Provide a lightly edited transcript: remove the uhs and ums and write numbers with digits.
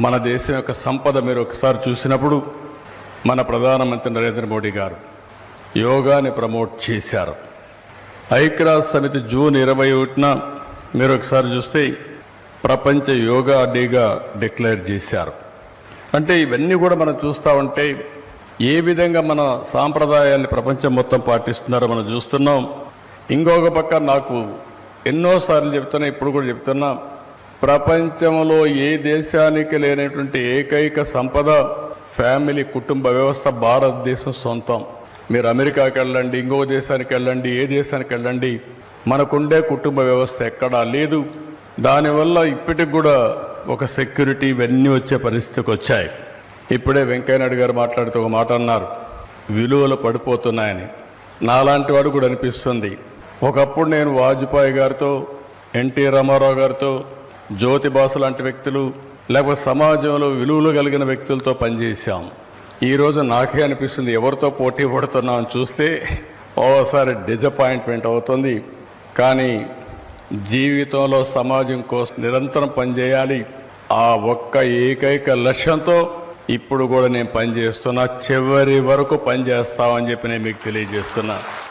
మన దేశం యొక్క సంపద మీరు ఒకసారి చూసినప్పుడు మన ప్రధానమంత్రి నరేంద్ర మోడీ గారు యోగాని ప్రమోట్ చేశారు. ఐక్యరాజ్య సమితి జూన్ 21న మీరు ఒకసారి చూస్తే ప్రపంచ యోగా డేగా డిక్లేర్ చేశారు. అంటే ఇవన్నీ కూడా మనం చూస్తూ ఉంటే ఏ విధంగా మన సాంప్రదాయాన్ని ప్రపంచం మొత్తం పాటిస్తున్నారో మనం చూస్తున్నాం. ఇంకొక పక్క నాకు ఎన్నోసార్లు చెప్తున్నా, ఇప్పుడు కూడా చెప్తున్నా, ప్రపంచంలో ఏ దేశానికి లేనటువంటి ఏకైక సంపద ఫ్యామిలీ కుటుంబ వ్యవస్థ భారతదేశం సొంతం. మీరు అమెరికాకి వెళ్ళండి, ఇంకో దేశానికి వెళ్ళండి, ఏ దేశానికి వెళ్ళండి, మనకుండే కుటుంబ వ్యవస్థ ఎక్కడా లేదు. దానివల్ల ఇప్పటికి కూడా ఒక సెక్యూరిటీ ఇవన్నీ వచ్చే పరిస్థితికి వచ్చాయి. ఇప్పుడే వెంకయ్యనాయుడు గారు మాట్లాడుతూ ఒక మాట అన్నారు, విలువలు పడిపోతున్నాయని. నాలాంటి వాడు కూడా అనిపిస్తుంది. ఒకప్పుడు నేను వాజ్పేయి గారితో, ఎన్టీ రామారావు గారితో, జ్యోతిబాసు లాంటి వ్యక్తులు, లేకపోతే సమాజంలో విలువలు కలిగిన వ్యక్తులతో పనిచేశాం. ఈరోజు నాకే అనిపిస్తుంది ఎవరితో పోటీ పడుతున్నామని చూస్తే ఓసారి డిజపాయింట్మెంట్ అవుతుంది. కానీ జీవితంలో సమాజం కోసం నిరంతరం పనిచేయాలి. ఆ ఒక్క ఏకైక లక్ష్యంతో ఇప్పుడు కూడా నేను పనిచేస్తున్నా, చివరి వరకు పనిచేస్తామని చెప్పి నేను మీకు తెలియజేస్తున్నా.